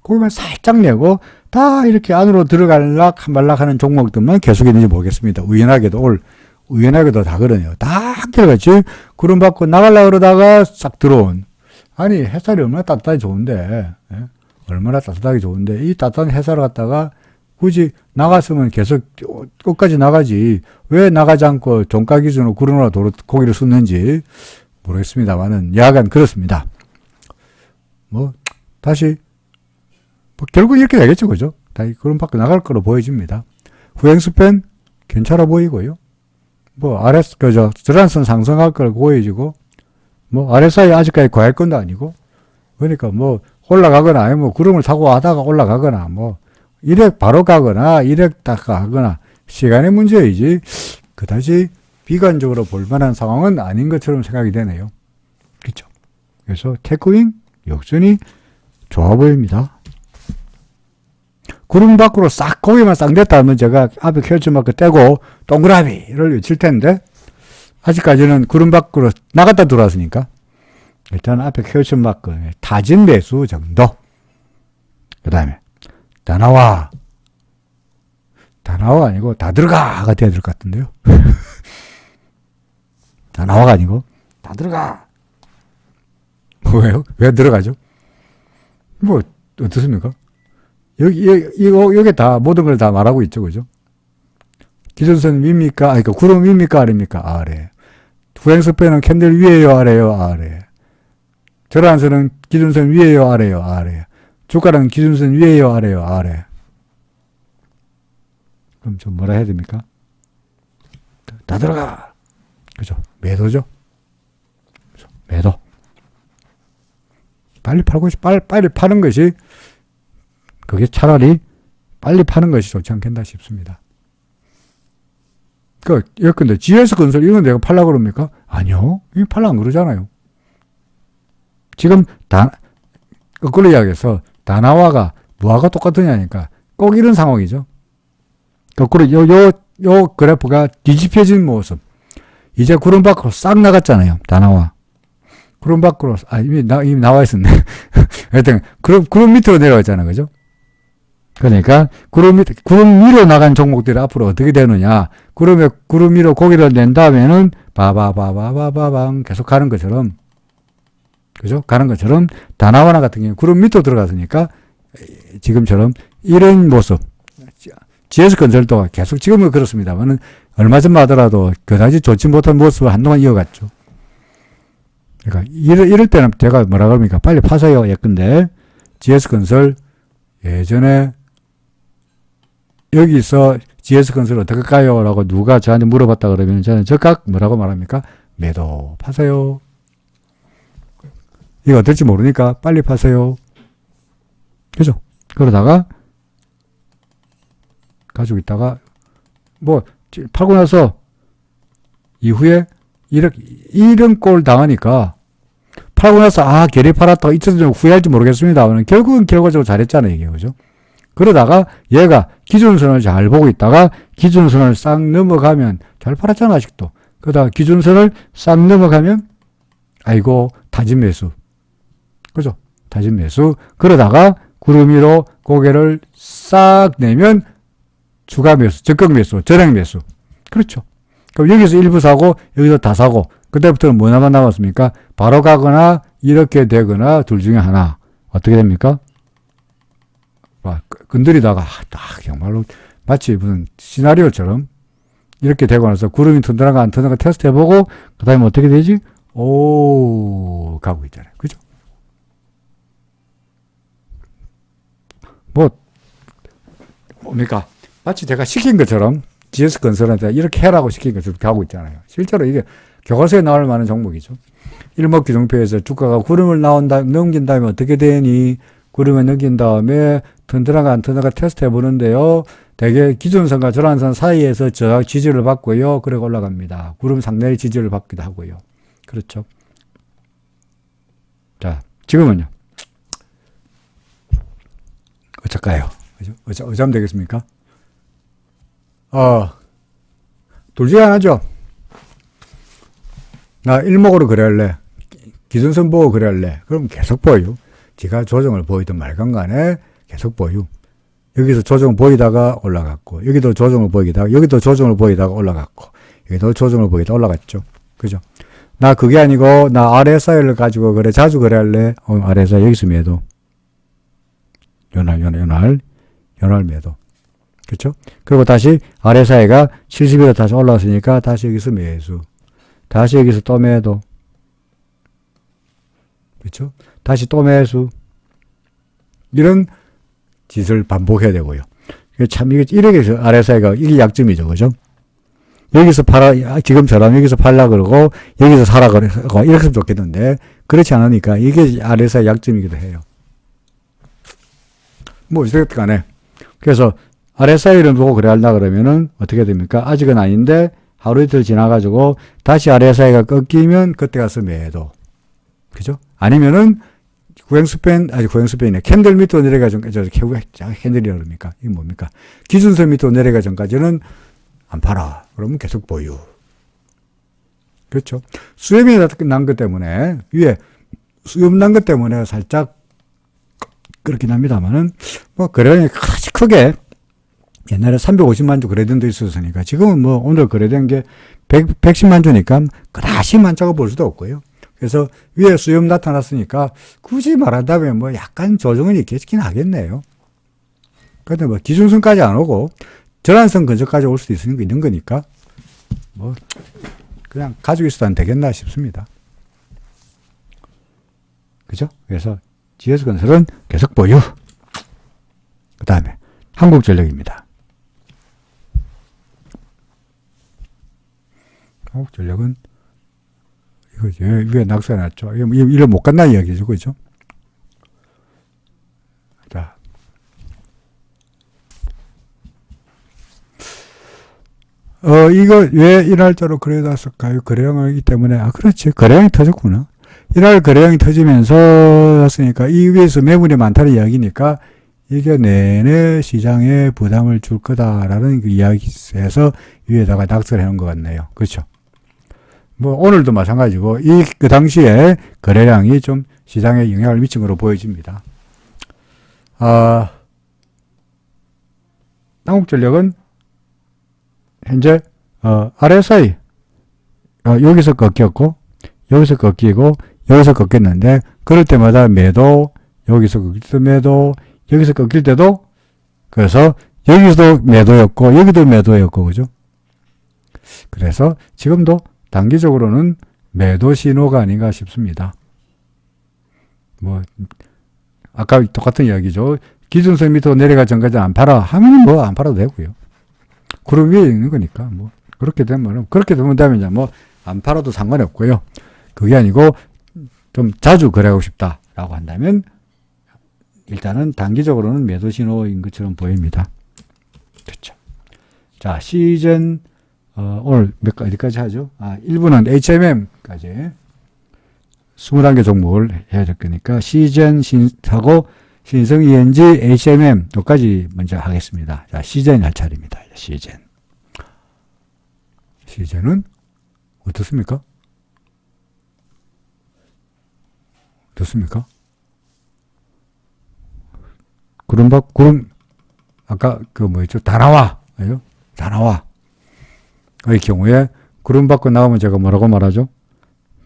고기만 살짝 내고 다 이렇게 안으로 들어갈락 말락 하는 종목들만 계속 있는지 모르겠습니다. 우연하게도 다 그러네요. 다 들어갔지. 구름 밖으로 나가려고 그러다가 싹 들어온. 아니, 햇살이 얼마나 따뜻하게 좋은데, 얼마나 따뜻하게 좋은데, 이 따뜻한 햇살을 갖다가 굳이 나갔으면 계속 끝까지 나가지, 왜 나가지 않고 종가 기준으로 구름으로 고기를 쏟는지 모르겠습니다만은, 야간 그렇습니다. 다시, 결국 이렇게 되겠죠, 그죠? 다시 구름 밖에 나갈 거로 보여집니다. 후행스팬 괜찮아 보이고요. 저란선 상승할 걸 보여지고, RSI 아직까지 과열권도 아니고, 그러니까 올라가거나, 아니면 구름을 타고 하다가 올라가거나, 이래 바로 가거나, 이래 딱 가거나, 시간의 문제이지, 그다지 비관적으로 볼 만한 상황은 아닌 것처럼 생각이 되네요. 그렇죠? 그래서 테크윙 역전이 좋아 보입니다. 구름 밖으로 고기만 싹 냈다 하면 제가 앞에 퀘스천 마크 떼고 동그라미를 외칠 텐데, 아직까지는 구름 밖으로 나갔다 들어왔으니까, 일단 앞에 퀘스천 마크, 타진 매수 정도. 그 다음에, 다 나와. 다 나와가 아니고, 다 들어가가 돼야 될 것 같은데요. 다 나와가 아니고, 다 들어가. 왜요? 왜 들어가죠? 뭐, 어떻습니까? 여기 다, 모든 걸 다 말하고 있죠, 그죠? 기준선 위입니까? 아니, 구름 위입니까? 아래입니까? 아래. 후행스팬은 캔들 위에요, 아래요, 아래. 절하선은 기준선 위에요, 아래요, 아래. 주가는 기준선 위에요, 아래요, 아래. 그럼 좀 뭐라 해야 됩니까? 다 들어가. 그죠? 매도죠? 그죠? 매도. 빨리 팔고, 빨리 파는 것이, 그게 차라리 빨리 파는 것이 좋지 않겠나 싶습니다. 예컨대 GS건설 이건 내가 팔라고 그럽니까? 아니요. 이거 팔라 안 그러잖아요. 지금 거꾸로 이야기해서 다나와가 뭐하고 똑같으냐니까 꼭 이런 상황이죠. 거꾸로 요 그래프가 뒤집혀진 모습. 이제 구름 밖으로 싹 나갔잖아요. 다나와. 구름 밖으로, 이미 나와 있었네. 하여튼, 구름 밑으로 내려갔잖아. 그죠? 그러니까, 구름 위로 나간 종목들이 앞으로 어떻게 되느냐. 구름 위로 고개를 낸 다음에는, 바바바바바바방 계속 가는 것처럼, 그죠? 가는 것처럼, 다나와나 같은 경우는 구름 밑으로 들어갔으니까, 지금처럼, 이런 모습. GS건설도 계속 지금은 그렇습니다만은, 얼마 전만 하더라도 그다지 좋지 못한 모습을 한동안 이어갔죠. 그러니까, 이럴 때는 제가 뭐라 그럽니까? 빨리 파세요. 예컨대, GS건설, 예전에, 여기서 GS건설 어떻게 할까요? 라고 누가 저한테 물어봤다 그러면 저는 즉각 뭐라고 말합니까? 매도 파세요. 이거 어떨지 모르니까 빨리 파세요. 그죠? 그러다가 가지고 있다가 뭐 팔고 나서 이후에 이런 꼴 당하니까 팔고 나서 괜히 팔았다가 이틀 좀 후회할지 모르겠습니다. 결국은 결과적으로 잘했잖아요. 이게 그죠? 그러다가 얘가 기준선을 잘 보고 있다가 기준선을 싹 넘어가면 잘 팔았잖아 아직도. 그러다가 기준선을 싹 넘어가면 아이고 타진 매수. 그죠? 타진 매수. 그러다가 구름 위로 고개를 싹 내면 추가 매수, 적극 매수, 전액 매수. 그렇죠. 그럼 여기서 일부 사고 여기서 다 사고 그때부터는 뭐 남았습니까? 바로 가거나 이렇게 되거나 둘 중에 하나. 어떻게 됩니까? 건드리다가 정말로 마치 무슨 시나리오처럼 이렇게 되고 나서 구름이 튼튼한가 안 튼튼한가 테스트 해보고 그 다음에 어떻게 되지? 가고 있잖아요. 그죠? 뭡니까? 마치 제가 시킨 것처럼 GS건설한테 이렇게 해라고 시킨 것처럼 가고 있잖아요. 실제로 이게 교과서에 나올 만한 종목이죠. 일목기종표에서 주가가 구름을 넘긴 다음에 어떻게 되니? 구름을 넘긴 다음에 튼튼한가 안 튼튼한가 테스트 해보는데요. 대개 기준선과 절하선 사이에서 저항 지지를 받고요. 그리고 올라갑니다. 구름 상단의 지지를 받기도 하고요. 그렇죠. 자, 지금은요. 어쩔까요? 어쩌면 되겠습니까? 둘 중에 하나죠. 나 일목으로 그래할래. 기준선 보고 그래할래. 그럼 계속 보유. 지가 조정을 보이든 말건 간에 계속 보유. 여기서 조정 보이다가 올라갔고, 여기도 조정을 보이다가, 여기도 조정을 보이다가 올라갔고, 여기도 조정을 보이다가 올라갔죠. 그죠? 나 그게 아니고, 나 RSI를 가지고 그래, 자주 그래 할래? RSI 여기서 매도. 연할 매도. 그렇죠? 그리고 다시 RSI가 70일에 다시 올라왔으니까 다시 여기서 매수. 다시 여기서 또 매도. 그렇죠? 다시 또 매수. 이런 짓을 반복해야 되고요. 참, 이렇게 해서 RSI가, 이게 약점이죠. 그죠? 여기서 지금처럼 여기서 팔라 그러고, 여기서 사라 그러고, 이렇게 하면 좋겠는데, 그렇지 않으니까, 이게 RSI 약점이기도 해요. 어쨌든 간에. 그래서, RSI를 보고 그래 할라 그러면은, 어떻게 됩니까? 아직은 아닌데, 하루 이틀 지나가지고, 다시 RSI가 꺾이면, 그때 가서 매도. 그죠? 아니면은, 후행스팬이네. 캔들 밑으로 내려가 전까지, 캔들이라 그럽니까? 이게 뭡니까? 기준선 밑으로 내려가 전까지는 안 팔아. 그러면 계속 보유. 그렇죠? 수렴이 난 것 때문에, 위에 수렴 난 것 때문에 살짝 그렇긴 합니다만은, 뭐, 거래량이 크게 옛날에 350만 주 거래된도 있었으니까 지금은 뭐 오늘 거래된 게 110만 주니까 그다시 많다고 볼 수도 없고요. 그래서 위에 수렴 나타났으니까 굳이 말한다면 뭐 약간 조정은 있겠긴 하겠네요. 근데 뭐 기준선까지 안 오고 전환선 근처까지 올 수도 있는 거니까 뭐 그냥 가지고 있어도 안 되겠나 싶습니다. 그죠? 그래서 GS건설은 계속 보유. 그 다음에 한국전력입니다. 한국전력은 이거 위에 낙서해놨죠. 이거 못 간다는 이야기죠, 그죠? 자, 이거 왜 이날짜로 그래놨을까요? 거래량이기 때문에. 아, 그렇지. 거래량이 터졌구나. 이날 거래량이 터지면서 했으니까 이 위에서 매물이 많다는 이야기니까 이게 내내 시장에 부담을 줄 거다라는 그 이야기에서 위에다가 낙서를 해놓은 것 같네요. 그렇죠? 뭐 오늘도 마찬가지고 그 당시에 거래량이 좀 시장에 영향을 미친 것으로 보여집니다. 한국전력은 현재 RSI 여기서 꺾였고 여기서 꺾이고 여기서 꺾였는데 그럴 때마다 매도, 여기서 꺾일 때 매도, 여기서 꺾일 때도 그래서 여기서도 매도였고 여기도 매도였고 그죠? 그래서 지금도 단기적으로는 매도 신호가 아닌가 싶습니다. 뭐 아까 똑같은 이야기죠. 기준선 밑으로 내려갈 전까지 안 팔아 하면 뭐 안 팔아도 되고요. 구름 위에 있는 거니까 뭐 그렇게 되면 이제 뭐 안 팔아도 상관이 없고요. 그게 아니고 좀 자주 거래하고 싶다라고 한다면 일단은 단기적으로는 매도 신호인 것처럼 보입니다. 그렇죠. 자, 시즌 오늘 어디까지 하죠? 1부는 HMM까지 21개 종목을 해야 될 거니까 시즌 하고 신성 ENG, HMM 여기까지 먼저 하겠습니다. 자, 시즌 할 차례입니다. 시즌은 어떻습니까? 구름 아까 그 뭐였죠? 다 나와. 이 경우에 구름 받고 나오면 제가 뭐라고 말하죠?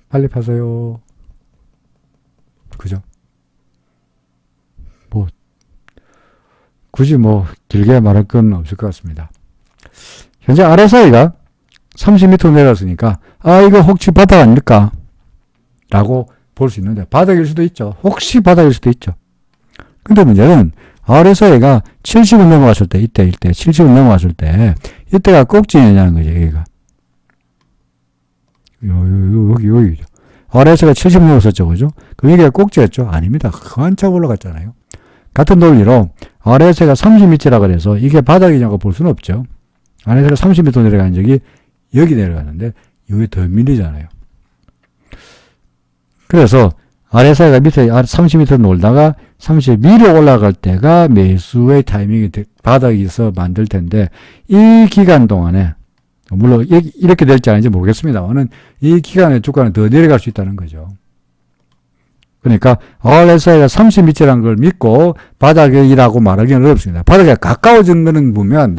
빨리 파세요. 그죠? 뭐 굳이 뭐 길게 말할 건 없을 것 같습니다. 현재 RSI가 30m 내렸으니까 이거 혹시 바닥 아닐까? 라고 볼 수 있는데 바닥일 수도 있죠. 혹시 바닥일 수도 있죠. 근데 문제는 RSI가 70을 넘어갔을 때 이때 70을 넘어갔을 때 이때가 꼭지냐는 거죠. 여기가 여기 RSI가 70 넘었었죠. 그죠? 그럼 이게 꼭지였죠? 아닙니다. 한참 올라갔잖아요. 같은 논리로 RSI가 30m라 그래서 이게 바닥이냐고 볼 수는 없죠. RSI가 30m 내려간 적이 여기 내려가는데 여기 더 밀리잖아요. 그래서 RSI가 밑에 30m 놀다가 30 위로 올라갈 때가 매수의 타이밍이 바닥에서 만들 텐데 이 기간 동안에 물론 이렇게 될지 아닌지 모르겠습니다만은 이 기간에 주가는 더 내려갈 수 있다는 거죠. 그러니까 RSI가 30m라는 걸 믿고 바닥이라고 말하기는 어렵습니다. 바닥에 가까워진 거는 보면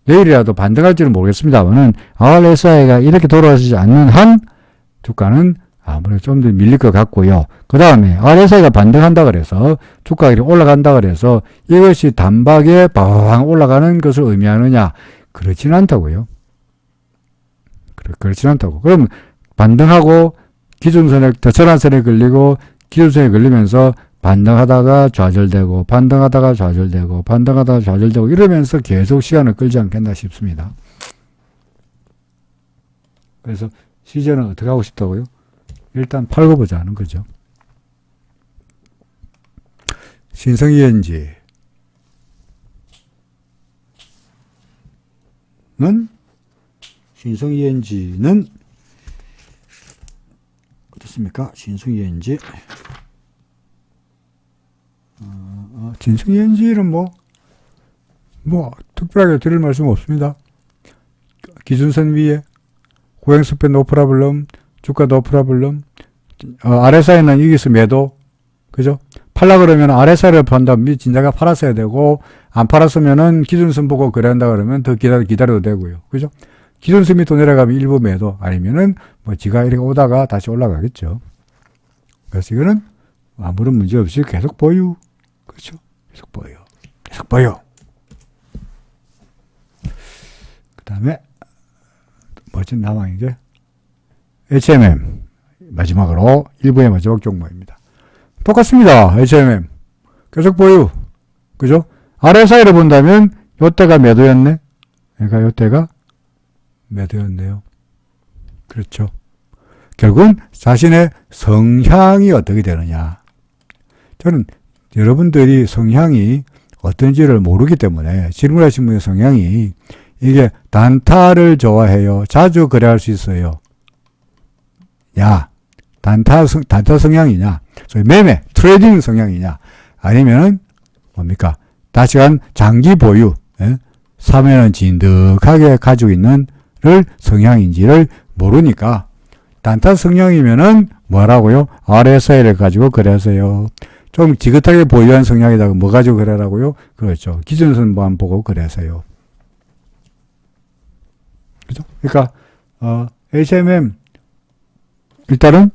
내일이라도 반등할지는 모르겠습니다만은 RSI가 이렇게 돌아가지 않는 한 주가는 아무래도 좀 더 밀릴 것 같고요. 그 다음에 RSI가 반등한다 그래서 주가가 올라간다 그래서 이것이 단박에 방 올라가는 것을 의미하느냐? 그렇지는 않다고요. 그렇지는 않다고. 그럼 반등하고 기준선에, 전환선에 걸리고 기준선에 걸리면서 반등하다가 좌절되고 반등하다가 좌절되고 반등하다가 좌절되고 이러면서 계속 시간을 끌지 않겠나 싶습니다. 그래서 시즌은 어떻게 하고 싶다고요? 일단 팔고 보자는 거죠. 신성 ENG는 어떻습니까? 신성 ENG 신성 ENG는 뭐 특별하게 드릴 말씀 없습니다. 기준선 위에 고행스페 노프라블럼, 주가 노프라블럼, RSI는 여기서 매도, 그죠? 팔라 그러면 RSI를 판다면 진작에 팔았어야 되고, 안 팔았으면은 기준선 보고 거래한다 그러면 더 기다려도 되고요. 그죠? 기준선 밑으로 내려가면 일부 매도, 아니면은 뭐 지가 이렇게 오다가 다시 올라가겠죠. 그래서 이거는 아무런 문제 없이 계속 보유. 그렇죠? 계속 보유. 계속 보유. 그 다음에, 뭐지, 남은 게, HMM. 마지막으로, 1부의 마지막 종목입니다. 똑같습니다. HMM. 계속 보유. 그죠? RSI를 본다면, 요때가 매도였네. 그러니까 요때가 매도였네요. 그렇죠. 결국은 자신의 성향이 어떻게 되느냐. 저는 여러분들이 성향이 어떤지를 모르기 때문에 질문하신 분의 성향이 이게 단타를 좋아해요. 자주 거래할 수 있어요. 야, 단타 성향이냐? 소위 매매, 트레이딩 성향이냐? 아니면은 뭡니까? 다시간 장기 보유, 사면은 진득하게 가지고 있는 성향인지를 모르니까 단타 성향이면은 뭐라고요? RSI를 가지고 거래하세요. 좀 지긋하게 보유한 성향이다가 뭐 가지고 거래라고요? 그렇죠. 기준선만 보고 거래하세요. 그죠? 그러니까 HMM 일단은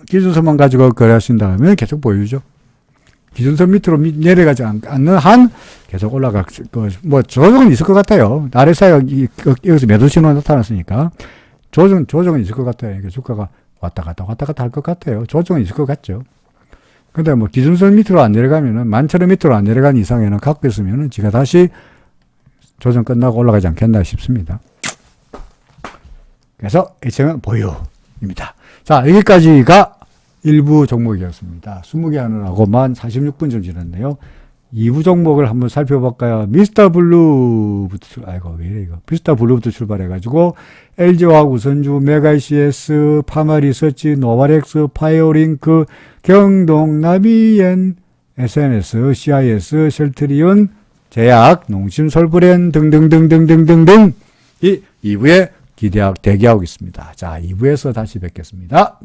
기준선만 가지고 거래하신 다음에 계속 보유죠. 기준선 밑으로 내려가지 않는 한 계속 올라갈 뭐 조정은 있을 것 같아요. RSI가 여기서 매도 신호가 나타났으니까 조정은 있을 것 같아요. 그러니까 주가가 왔다 갔다 할 것 같아요. 조정은 있을 것 같죠. 근데 뭐 기준선 밑으로 안 내려가면은 11,000원 밑으로 안 내려간 이상에는 갖고 있으면은 지가 다시 조정 끝나고 올라가지 않겠나 싶습니다. 그래서 HMM 보유입니다. 자, 여기까지가 일부 종목이었습니다. 20개 하느라고만 46분 좀 지났네요. 2부 종목을 한번 살펴볼까요? 미스터 블루부터, 아이고, 왜 이래, 이거. 미스터 블루부터 출발해가지고, LG화학, 우선주, 메가CS, 파마리서치, 노바렉스, 파이오링크, 경동, 나비엔, SNS, CIS, 셀트리온, 제약, 농심솔브랜 등등등등등등등 이 2부에 대기하고 있습니다. 자, 2부에서 다시 뵙겠습니다.